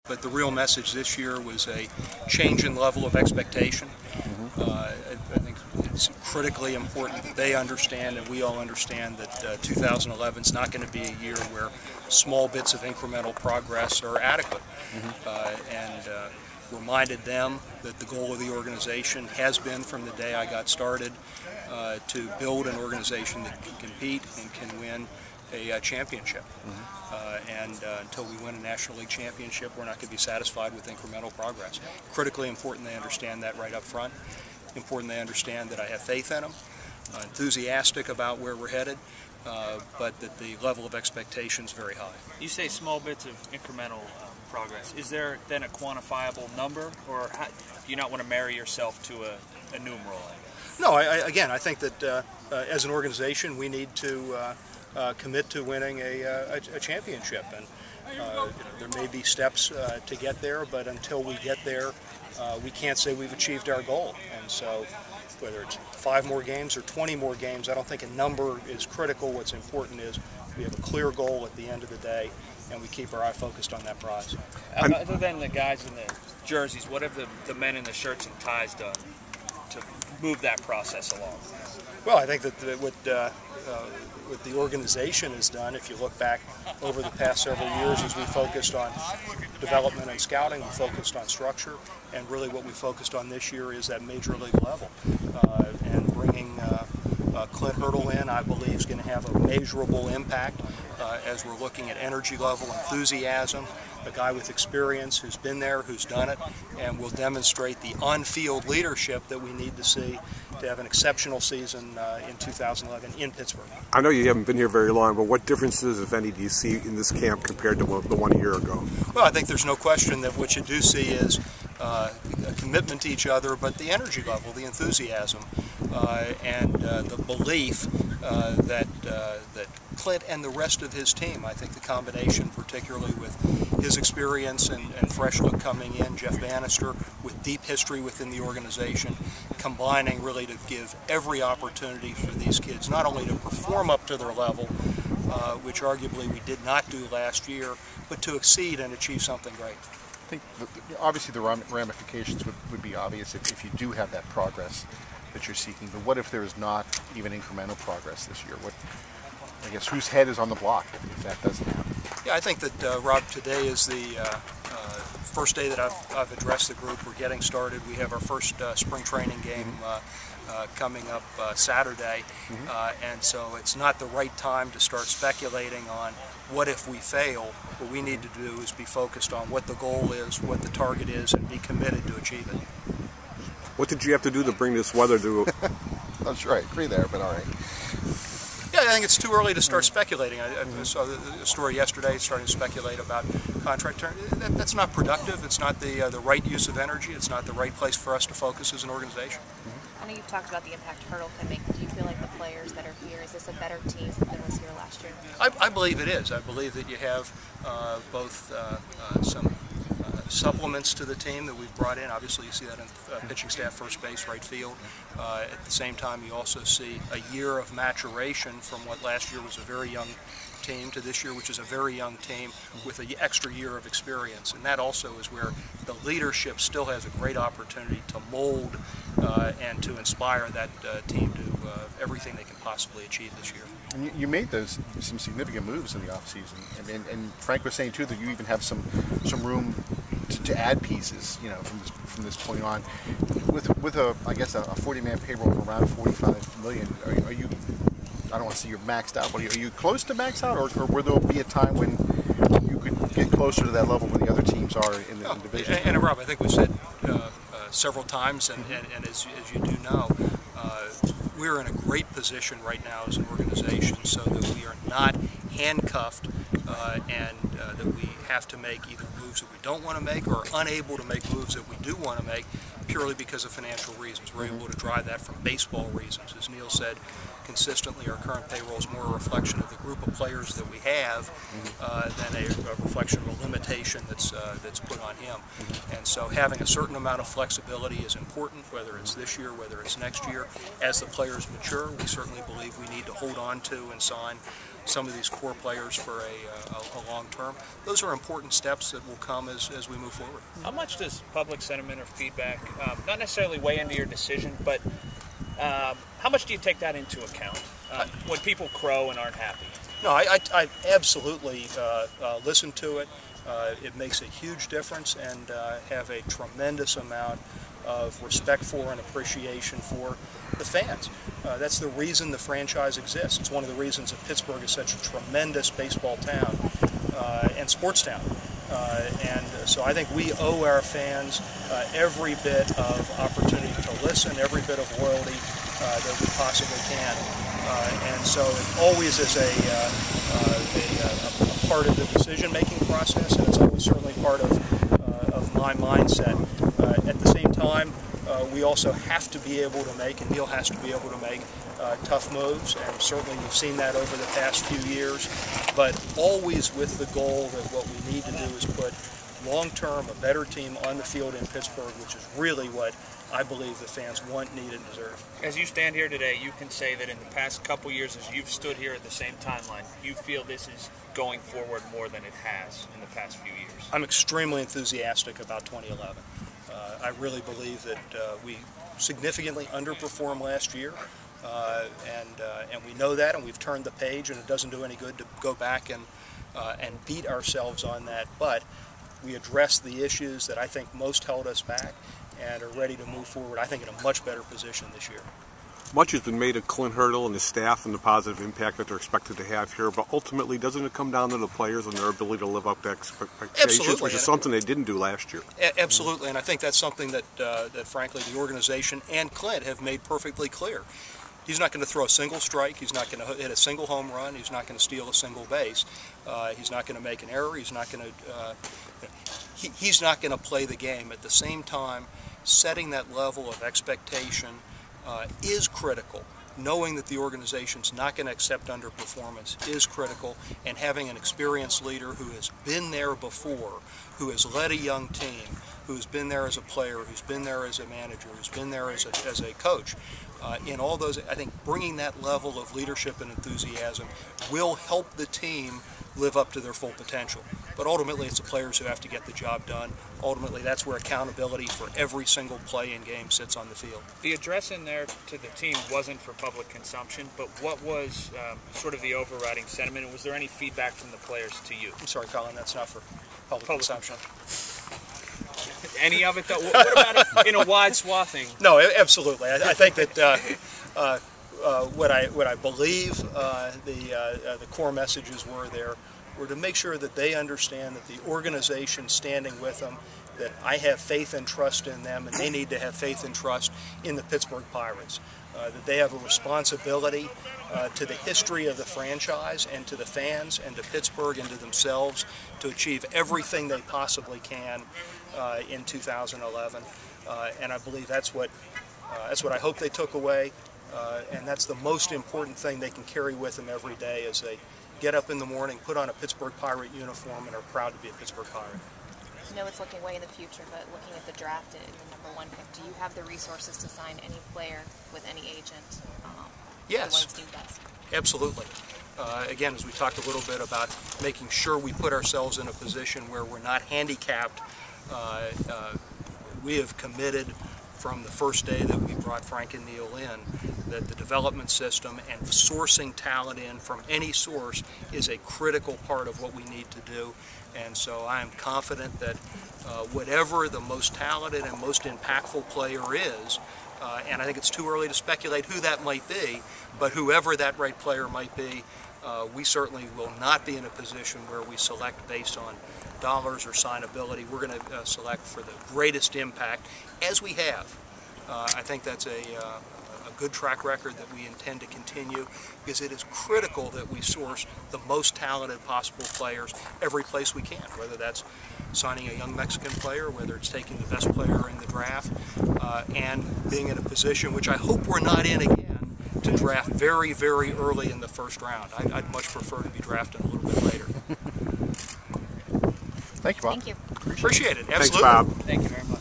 But the real message this year was a change in level of expectation. I think it's critically important that they understand and we all understand that 2011 is not going to be a year where small bits of incremental progress are adequate. And reminded them that the goal of the organization has been from the day I got started to build an organization that can compete and can win a championship. Until we win a National League championship, we're not going to be satisfied with incremental progress. Critically important they understand that right up front. Important they understand that I have faith in them, enthusiastic about where we're headed, but that the level of expectation is very high. You say small bits of incremental progress. Is there then a quantifiable number, or do you not want to marry yourself to a numeral? No, again, I think that as an organization we need to commit to winning a championship, and there may be steps to get there, but until we get there, we can't say we've achieved our goal. And so whether it's 5 more games or 20 more games, I don't think a number is critical. What's important is we have a clear goal at the end of the day, and we keep our eye focused on that prize. Other than the guys in the jerseys, what have the men in the shirts and ties done to move that process along? Well, I think that what the organization has done, if you look back over the past several years, is we focused on development and scouting, we focused on structure, and really what we focused on this year is that major league level. And bringing Clint Hurdle in, I believe, is going to have a measurable impact as we're looking at energy level, enthusiasm, a guy with experience who's been there, who's done it, and will demonstrate the on-field leadership that we need to see to have an exceptional season in 2011 in Pittsburgh. I know you haven't been here very long, but what differences, if any, do you see in this camp compared to the one a year ago? Well, I think there's no question that what you do see is a commitment to each other, but the energy level, the enthusiasm, and the belief that Clint and the rest of his team, I think the combination, particularly with his experience and fresh look coming in, Jeff Bannister with deep history within the organization, combining really to give every opportunity for these kids not only to perform up to their level, which arguably we did not do last year, but to exceed and achieve something great. I think obviously the ramifications would be obvious if you do have that progress that you're seeking, but what if there is not even incremental progress this year? I guess whose head is on the block if that doesn't happen? Yeah, I think that, Rob, today is the first day that I've addressed the group. We're getting started. We have our first spring training game coming up Saturday, and so it's not the right time to start speculating on what if we fail. What we need to do is be focused on what the goal is, what the target is, and be committed to achieve it. What did you have to do to bring this weather to? Not sure I agree there, but all right. Yeah, I think it's too early to start speculating. I saw the story yesterday starting to speculate about contract terms. That's not productive. It's not the right use of energy. It's not the right place for us to focus as an organization. I know you've talked about the impact Hurdle can make. Do you feel like the players that are here, is this a better team than was here last year? I believe it is. I believe that you have both some supplements to the team that we've brought in. Obviously you see that in pitching staff, first base, right field. At the same time you also see a year of maturation from what last year was a very young team to this year, which is a very young team with an extra year of experience. And that also is where the leadership still has a great opportunity to mold and to inspire that team to everything they can possibly achieve this year. And you made some significant moves in the offseason, and Frank was saying too that you even have some room to add pieces, you know, from this point on. With I guess a 40-man payroll of around $45 million, are you? I don't want to say you're maxed out, but are you close to max out, or will there be a time when you could get closer to that level when the other teams are in the division? And Rob, I think we've said several times, and as you do know, we're in a great position right now as an organization so that we are not handcuffed and that we have to make either moves that we don't want to make or unable to make moves that we do want to make purely because of financial reasons. We're able to drive that from baseball reasons. As Neil said, consistently our current payroll is more a reflection of the group of players that we have than a reflection of a limitation that's put on him. And so having a certain amount of flexibility is important, whether it's this year, whether it's next year. As the players mature, we certainly believe we need to hold on to and sign some of these core mentor players for a long term. Those are important steps that will come as we move forward. How much does public sentiment or feedback, not necessarily weigh into your decision, but how much do you take that into account when people crow and aren't happy? No, I absolutely listen to it. It makes a huge difference, and have a tremendous amount of respect for and appreciation for the fans. That's the reason the franchise exists. It's one of the reasons that Pittsburgh is such a tremendous baseball town and sports town. And so I think we owe our fans every bit of opportunity to listen, every bit of loyalty that we possibly can. And so it always is a part of the decision-making process, and it's always certainly part of my mindset. At the same time, we also have to be able to make, and Neil has to be able to make, tough moves, and certainly we've seen that over the past few years, but always with the goal that what we need to do is put long-term a better team on the field in Pittsburgh, which is really what I believe the fans want, need, and deserve. As you stand here today, you can say that in the past couple years, as you've stood here at the same timeline, you feel this is going forward more than it has in the past few years. I'm extremely enthusiastic about 2011. I really believe that we significantly underperformed last year, and we know that, and we've turned the page, and it doesn't do any good to go back and beat ourselves on that. But we addressed the issues that I think most held us back, and are ready to move forward, I think, in a much better position this year. Much has been made of Clint Hurdle and his staff and the positive impact that they're expected to have here, but ultimately, doesn't it come down to the players and their ability to live up to expectations, Absolutely. which is something they didn't do last year? Absolutely, and I think that's something that, frankly, the organization and Clint have made perfectly clear. He's not going to throw a single strike. He's not going to hit a single home run. He's not going to steal a single base. He's not going to make an error. He's not going to. He's not going to play the game. At the same time, setting that level of expectation is critical. Knowing that the organization's not going to accept underperformance is critical, and having an experienced leader who has been there before, who has led a young team, who's been there as a player, who's been there as a manager, who's been there as a coach. In all those, I think bringing that level of leadership and enthusiasm will help the team live up to their full potential. But ultimately, it's the players who have to get the job done. Ultimately, that's where accountability for every single play and game sits on the field. The address in there to the team wasn't for public consumption, but what was sort of the overriding sentiment? Was there any feedback from the players to you? I'm sorry, Colin, that's not for public consumption. Any of it, though? What about it in a wide swathing? No, absolutely. I think that what I believe the core messages were to make sure that they understand that the organization standing with them, that I have faith and trust in them, and they need to have faith and trust in the Pittsburgh Pirates. That they have a responsibility to the history of the franchise and to the fans and to Pittsburgh and to themselves to achieve everything they possibly can in 2011. And I believe that's what I hope they took away, and that's the most important thing they can carry with them every day as they get up in the morning, put on a Pittsburgh Pirate uniform, and are proud to be a Pittsburgh Pirate. I know it's looking way in the future, but looking at the draft and the #1 pick, do you have the resources to sign any player with any agent? Yes, the ones do best? Absolutely. Again, as we talked a little bit about making sure we put ourselves in a position where we're not handicapped, we have committed from the first day that we brought Frank and Neil in that the development system and sourcing talent in from any source is a critical part of what we need to do. And so I am confident that whatever the most talented and most impactful player is, and I think it's too early to speculate who that might be, but whoever that right player might be, we certainly will not be in a position where we select based on dollars or signability. We're going to select for the greatest impact, as we have. I think that's a good track record that we intend to continue, because it is critical that we source the most talented possible players every place we can, whether that's signing a young Mexican player, whether it's taking the best player in the draft, and being in a position, which I hope we're not in again, to draft very, very early in the first round. I'd much prefer to be drafted a little bit later. Thank you, Bob. Thank you. Appreciate it. Absolutely. Thanks, Bob. Thank you very much.